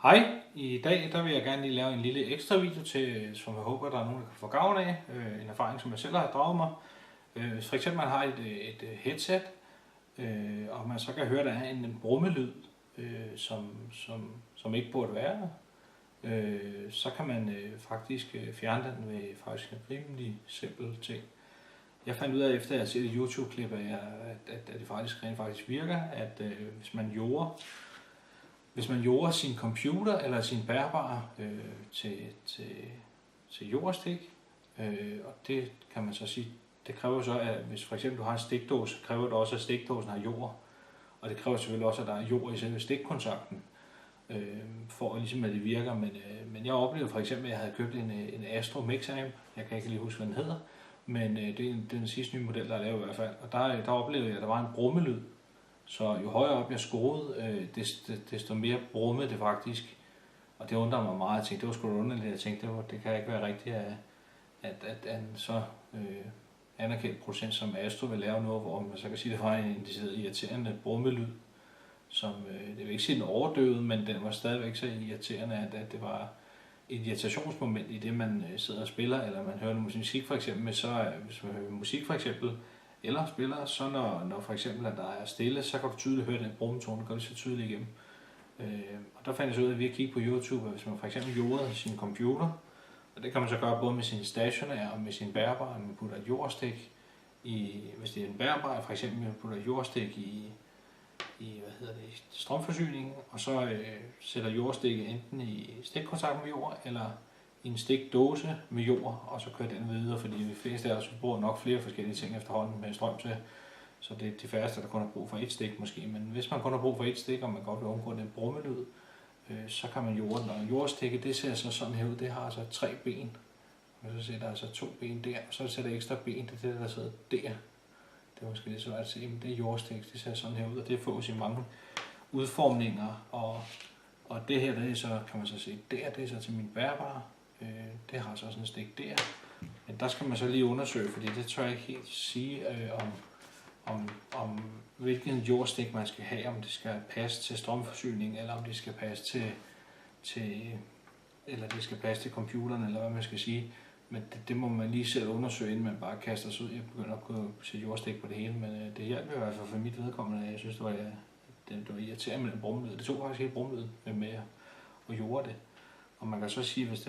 Hej, i dag der vil jeg gerne lige lave en lille ekstra video til, som jeg håber, der er nogen, der kan få gavn af. En erfaring, som jeg selv har draget mig. Hvis for eksempel man har et headset, og man så kan høre, der er en brummelyd, som ikke burde være, så kan man faktisk fjerne den med faktisk en rimelig simpel ting. Jeg fandt ud af, efter jeg har set et YouTube-klip, at det rent faktisk virker, at hvis man jorder sin computer eller sin bærbare til jordstik, og det kan man så sige, det kræver så, at hvis for eksempel du har en stikdåse, kræver det også, at stikdåsen har jord, og det kræver selvfølgelig også, at der er jord i selve stikkontakten, for ligesom at det virker. Men jeg oplevede for eksempel, at jeg havde købt en Astro Mixamp, jeg kan ikke lige huske, hvad den hedder, men det er den sidste nye model, der er lavet i hvert fald, og der oplevede jeg, at der var en brummelyd. Så jo højere op jeg skruede, desto mere brummede det faktisk. Og det undrede mig meget. Jeg tænkte, det var sgu da underligt. Jeg tænkte, det kan ikke være rigtigt, at en så anerkendt producent som Astro vil lave noget, hvor man så kan sige, at det var en irriterende brummelyd. Som, det vil ikke sige, den overdøvede, men den var stadigvæk så irriterende, at det var et irritationsmoment i det, man sidder og spiller, eller man hører musik for eksempel. Så hvis man hører musik for eksempel, eller spiller, så når for eksempel, at der er stille, så kan du tydeligt høre den brummetone, der går det så tydeligt igennem. Og der fandt jeg så ud af, at vi har kigget på YouTube, at hvis man for eksempel jorder sin computer, og det kan man så gøre både med sin stationære og med sin bærbare, man putter et jordstik i, hvis det er en bærbare, for eksempel man putter et jordstik i strømforsyningen, og så sætter jordstikket enten i stikkontakt med jord, eller i en stikdåse med jord, og så kører den videre, fordi de fleste af os bruger nok flere forskellige ting efterhånden med strøm til, så det er de færreste, der kun har brug for et stik måske, men hvis man kun har brug for et stik, og man godt vil undgå den brummelyd, så kan man jorde den, og jordstikket, det ser så sådan her ud, det har altså 3 ben, og så sætter der altså 2 ben der, og så sætter ekstra ben, det er det, der sidder der. Det er måske lidt svært at se, men det er jordstik, det ser sådan her ud, og det fås i mange udformninger, og det her, det er så, kan man så se, det er så til min bærbare. Det har så sådan en stik der, men der skal man så lige undersøge, fordi det tør jeg ikke helt sige om hvilken jordstik man skal have, om det skal passe til strømforsyning, eller om det skal passe til computeren, eller hvad man skal sige. Men det må man lige selv undersøge, inden man bare kaster sig ud. Jeg begynder at gå til jordstik på det hele, men det hjalp i hvert fald for mit vedkommende. Jeg synes, det var irriterende med den brummelyd. Det tog faktisk helt brummelyd med at jorde det. Og man kan så sige, hvis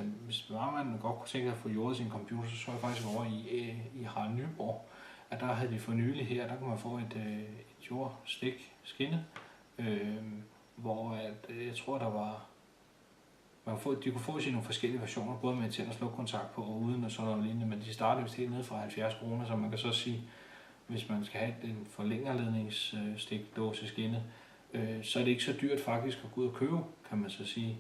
man godt kunne tænke sig at få jordet sin computer, så jeg faktisk over i Harald Nyborg, at der havde de for nylig her, der kunne man få et jordstik skinne, hvor jeg tror, der var, de kunne få nogle forskellige versioner, både med tænd- og slukkontakt på, og uden og sådan noget lignende, men de startede vist helt ned fra 70 kroner, så man kan så sige, hvis man skal have en forlængerledningsstikdåse skinne, så er det ikke så dyrt faktisk at gå ud og købe, kan man så sige.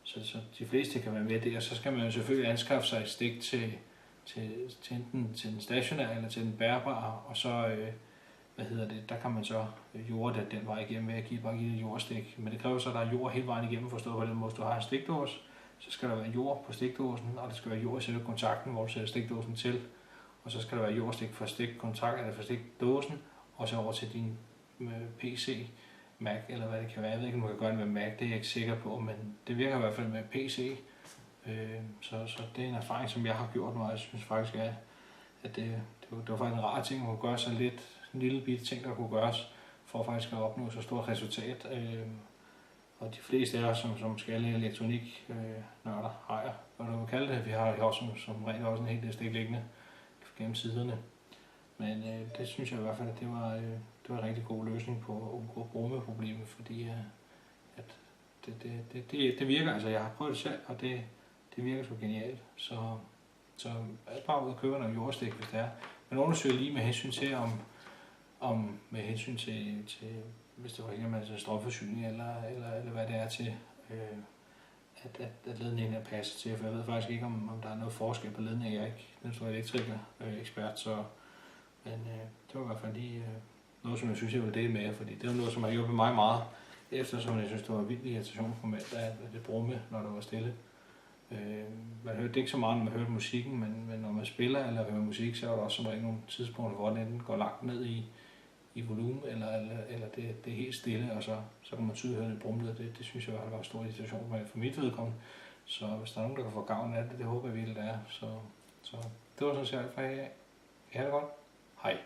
Så de fleste kan være med der, så skal man jo selvfølgelig anskaffe sig et stik til enten til den stationære eller til den bærbare, og så der kan man så jorde det den vej igennem ved at bare give et jordstik. Men det kræver så, at der er jord hele vejen igennem, forstået på den måde. Hvis du har en stikdåse, så skal der være jord på stikdåsen, og der skal være jord i selve kontakten, hvor du sætter stikdåsen til. Og så skal der være jordstik fra stikkontakt eller fra stikdåsen, og så over til din PC, Mac eller hvad det kan være. Jeg ved ikke, om du kan gøre det med Mac, det er jeg ikke sikker på, men det virker i hvert fald med PC. Så det er en erfaring, som jeg har gjort mig, og jeg synes faktisk, at det var faktisk en rar ting, at kunne gøre så lidt, en lille bitte ting, der kunne gøres, for faktisk at opnå så stort resultat. Og de fleste af os, som skal elektronik nørder, ejer, hvad du vil kalde det, vi har også som regel også en hel del stik liggende gennem siderne. Men det synes jeg i hvert fald, at det var en rigtig god løsning på at undgå brummeproblemet, fordi at det virker, altså jeg har prøvet det selv, og det virker så genialt. Så bare ud og købe noget jordstik, hvis det er. Men undersøger lige med hensyn til, hvis det var ikke med strømforsyning eller hvad det er til, at ledningen er passet til, for jeg ved faktisk ikke, om der er noget forskel på ledningen. Jeg er ikke den store elektriker-ekspert, så men det var i hvert fald lige noget, som jeg synes, jeg ville dele med jer, fordi det var noget, som har hjulpet mig meget, eftersom jeg synes, det var vildt irritationsmoment, at det brumme, når der var stille. Man hørte det ikke så meget, når man hørte musikken, men når man spiller eller hører musik, så er der også som regel nogle tidspunkter, hvor den går langt ned i volumen, eller det er helt stille, og så kan man tydeligt høre det brumlet. Det synes jeg var en stor irritation for mit vedkommende. Så hvis der er nogen, der kan få gavn af det, det håber jeg virkelig, der er. Så det var sådan set alt fra i dag. Ha' det godt. Hej.